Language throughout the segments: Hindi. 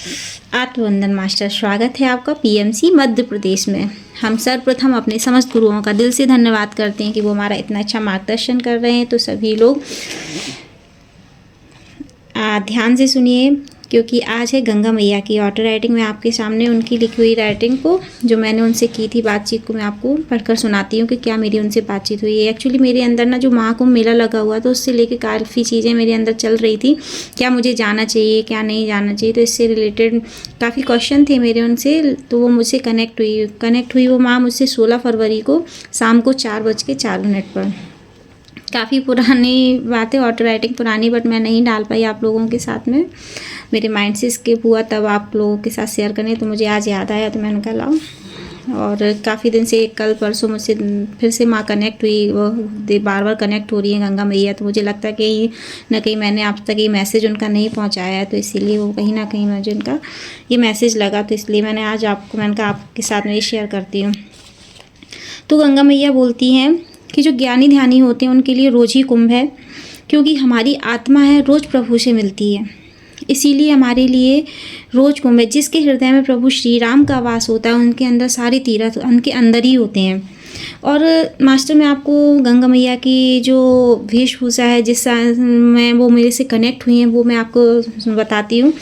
आत्मवंदन मास्टर, स्वागत है आपका पीएमसी मध्य प्रदेश में। हम सर्वप्रथम अपने समस्त गुरुओं का दिल से धन्यवाद करते हैं कि वो हमारा इतना अच्छा मार्गदर्शन कर रहे हैं। तो सभी लोग ध्यान से सुनिए, क्योंकि आज है गंगा मैया की ऑटो राइटिंग। मैं आपके सामने उनकी लिखी हुई राइटिंग को, जो मैंने उनसे की थी बातचीत को, मैं आपको पढ़कर सुनाती हूँ कि क्या मेरी उनसे बातचीत हुई है। एक्चुअली मेरे अंदर ना जो महाकुंभ मेला लगा हुआ तो उससे लेके काफ़ी चीज़ें मेरे अंदर चल रही थी, क्या मुझे जाना चाहिए क्या नहीं जाना चाहिए। तो इससे रिलेटेड काफ़ी क्वेश्चन थे मेरे उनसे, तो वो मुझसे कनेक्ट हुई वो माँ मुझसे 16 फरवरी को शाम को 4:04 पर। काफ़ी पुरानी बातें, ऑटो राइटिंग पुरानी, बट मैं नहीं डाल पाई आप लोगों के साथ में, मेरे माइंड से स्किप हुआ तब आप लोगों के साथ शेयर करने। तो मुझे आज याद आया तो मैंने कहा लाओ। और काफ़ी दिन से कल परसों मुझसे फिर से माँ कनेक्ट हुई, वो बार बार कनेक्ट हो रही है गंगा मैया। तो मुझे लगता है कि न कहीं मैंने आप तक ये मैसेज उनका नहीं पहुँचाया है, तो इसीलिए वो कहीं ना कहीं मुझे उनका ये मैसेज लगा, तो इसलिए मैंने आज मैंने कहा आपके साथ में ये शेयर करती हूँ। तो गंगा मैया बोलती हैं कि जो ज्ञानी ध्यानी होते हैं उनके लिए रोज़ ही कुंभ है, क्योंकि हमारी आत्मा है रोज़ प्रभु से मिलती है, इसीलिए हमारे लिए रोज़ कुंभ है। जिसके हृदय में प्रभु श्री राम का वास होता है उनके अंदर सारे तीर्थ उनके अंदर ही होते हैं। और मास्टर, मैं आपको गंगा मैया की जो वेशभूषा है जिस में वो मेरे से कनेक्ट हुई हैं वो मैं आपको बताती हूँ।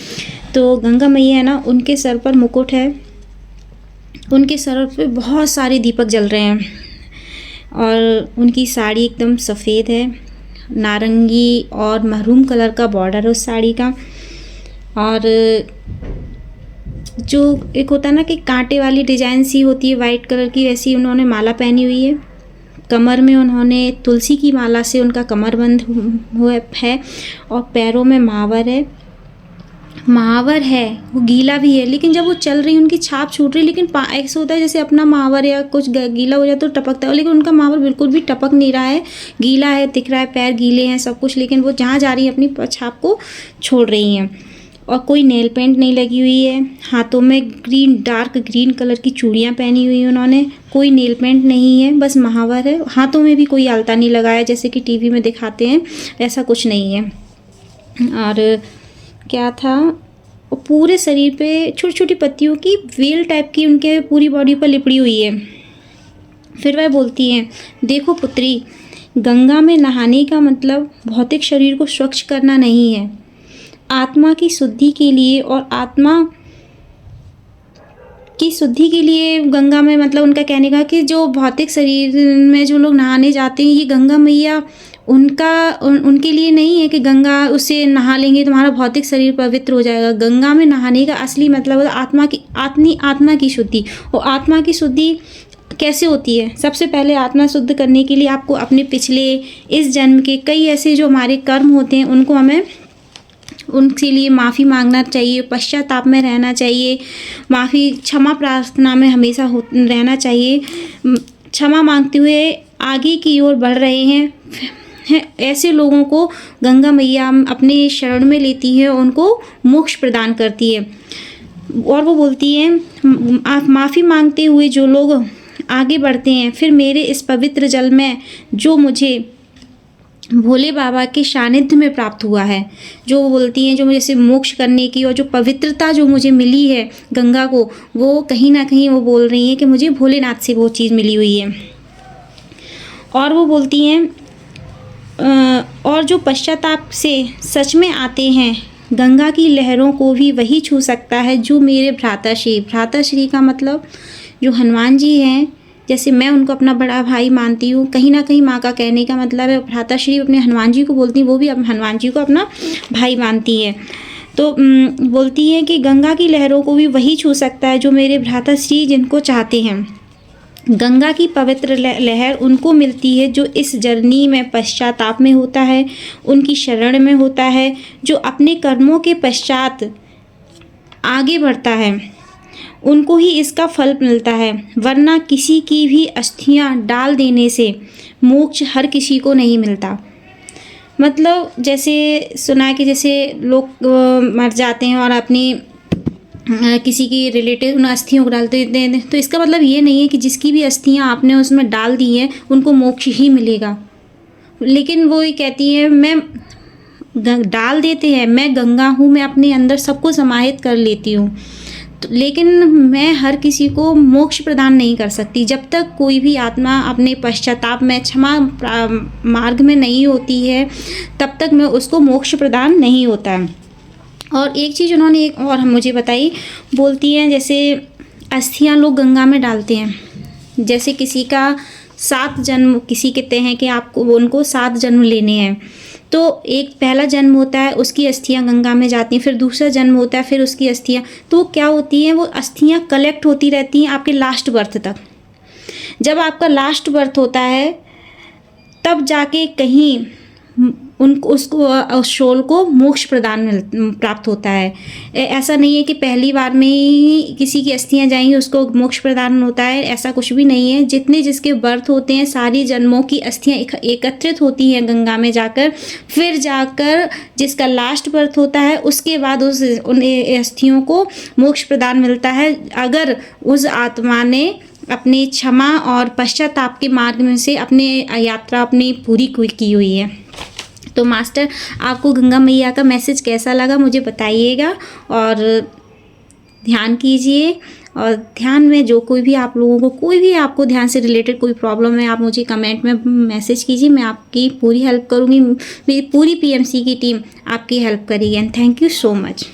तो गंगा मैया है ना, उनके सर पर मुकुट है, उनके सर पे बहुत सारे दीपक जल रहे हैं, और उनकी साड़ी एकदम सफ़ेद है, नारंगी और महरूम कलर का बॉर्डर है उस साड़ी का। और जो एक होता है ना कि कांटे वाली डिजाइन सी होती है वाइट कलर की, वैसी उन्होंने माला पहनी हुई है। कमर में उन्होंने तुलसी की माला से उनका कमरबंद हुआ है, और पैरों में महावर है, वो गीला भी है, लेकिन जब वो चल रही उनकी छाप छूट रही। लेकिन ऐसा होता है जैसे अपना महावर या कुछ गीला हो जाए तो टपकता है, लेकिन उनका महावर बिल्कुल भी टपक नहीं रहा है, गीला है, दिख रहा है, पैर गीले हैं सब कुछ, लेकिन वो जहाँ जा रही है अपनी छाप को छोड़ रही हैं। और कोई नेल पेंट नहीं लगी हुई है, हाथों में डार्क ग्रीन कलर की चूड़ियाँ पहनी हुई हैं उन्होंने, कोई नेल पेंट नहीं है, बस महावर है। हाथों में भी कोई आलता नहीं लगाया जैसे कि टीवी में दिखाते हैं, ऐसा कुछ नहीं है। और क्या था, पूरे शरीर पे छोटी छोटी पत्तियों की वेल टाइप की उनके पूरी बॉडी पर लिपड़ी हुई है। फिर वह बोलती हैं, देखो पुत्री, गंगा में नहाने का मतलब भौतिक शरीर को स्वच्छ करना नहीं है, आत्मा की शुद्धि के लिए। और आत्मा की शुद्धि के लिए गंगा में, मतलब उनका कहने का कि जो भौतिक शरीर में जो लोग नहाने जाते हैं, ये गंगा मैया उनके लिए नहीं है कि गंगा उससे नहा लेंगे तुम्हारा भौतिक शरीर पवित्र हो जाएगा। गंगा में नहाने का असली मतलब है आत्मा की शुद्धि। और आत्मा की शुद्धि कैसे होती है? सबसे पहले आत्मा शुद्ध करने के लिए आपको अपने पिछले इस जन्म के कई ऐसे जो हमारे कर्म होते हैं उनको हमें उनके लिए माफ़ी मांगना चाहिए, पश्चाताप में रहना चाहिए, क्षमा प्रार्थना में हमेशा रहना चाहिए। क्षमा मांगते हुए आगे की ओर बढ़ रहे हैं ऐसे लोगों को गंगा मैया अपने शरण में लेती है, उनको मोक्ष प्रदान करती है। और वो बोलती है, आप माफ़ी मांगते हुए जो लोग आगे बढ़ते हैं, फिर मेरे इस पवित्र जल में जो मुझे भोले बाबा के सानिध्य में प्राप्त हुआ है, जो बोलती हैं जो मुझे से मोक्ष करने की और जो पवित्रता जो मुझे मिली है गंगा को, वो कहीं ना कहीं वो बोल रही हैं कि मुझे भोलेनाथ से वो चीज़ मिली हुई है। और वो बोलती हैं, और जो पश्चाताप से सच में आते हैं, गंगा की लहरों को भी वही छू सकता है जो मेरे भ्राताश्री का मतलब जो हनुमान जी हैं, जैसे मैं उनको अपना बड़ा भाई मानती हूँ, कहीं ना कहीं माँ का कहने का मतलब है भ्राताश्री अपने हनुमान जी को बोलती हैं, वो भी हनुमान जी को अपना भाई मानती हैं। तो बोलती हैं कि गंगा की लहरों को भी वही छू सकता है जो मेरे भ्राताश्री जिनको चाहते हैं। गंगा की पवित्र लहर उनको मिलती है जो इस जर्नी में पश्चाताप में होता है, उनकी शरण में होता है, जो अपने कर्मों के पश्चात आगे बढ़ता है, उनको ही इसका फल मिलता है। वरना किसी की भी अस्थियां डाल देने से मोक्ष हर किसी को नहीं मिलता। मतलब जैसे सुना है कि जैसे लोग मर जाते हैं और अपनी किसी की रिलेटिव उन अस्थियों को डालते हैं, तो इसका मतलब ये नहीं है कि जिसकी भी अस्थियां आपने उसमें डाल दी हैं उनको मोक्ष ही मिलेगा। लेकिन वो ये कहती है, मैं डाल देते हैं, मैं गंगा हूँ, मैं अपने अंदर सबको समाहित कर लेती हूँ, तो लेकिन मैं हर किसी को मोक्ष प्रदान नहीं कर सकती। जब तक कोई भी आत्मा अपने पश्चाताप में, क्षमा मार्ग में नहीं होती है, तब तक मैं उसको मोक्ष प्रदान नहीं होता है। और एक चीज़ उन्होंने एक और मुझे बताई, बोलती हैं जैसे अस्थियां लोग गंगा में डालते हैं, जैसे किसी का 7 जन्म, किसी कहते हैं कि आपको उनको 7 जन्म लेने हैं, तो एक पहला जन्म होता है, उसकी अस्थियां गंगा में जाती हैं, फिर दूसरा जन्म होता है, फिर उसकी अस्थियां, तो क्या होती हैं, वो अस्थियां कलेक्ट होती रहती हैं आपके लास्ट बर्थ तक। जब आपका लास्ट बर्थ होता है तब जाके कहीं उसको उस सोल को मोक्ष प्रदान प्राप्त होता है। ऐसा नहीं है कि पहली बार में ही किसी की अस्थियां जाएंगी उसको मोक्ष प्रदान होता है, ऐसा कुछ भी नहीं है। जितने जिसके बर्थ होते हैं सारी जन्मों की अस्थियां एकत्रित होती हैं गंगा में जाकर, फिर जाकर जिसका लास्ट बर्थ होता है उसके बाद उन अस्थियों को मोक्ष प्रदान मिलता है, अगर उस आत्मा ने अपनी क्षमा और पश्चाताप के मार्ग में से अपने यात्रा अपनी पूरी की हुई है। तो मास्टर, आपको गंगा मैया का मैसेज कैसा लगा मुझे बताइएगा, और ध्यान कीजिए, और ध्यान में जो कोई भी आप लोगों को कोई भी आपको ध्यान से रिलेटेड कोई प्रॉब्लम है, आप मुझे कमेंट में मैसेज कीजिए, मैं आपकी पूरी हेल्प करूँगी। मेरी पूरी PMC की टीम आपकी हेल्प करेगी। And thank you so much.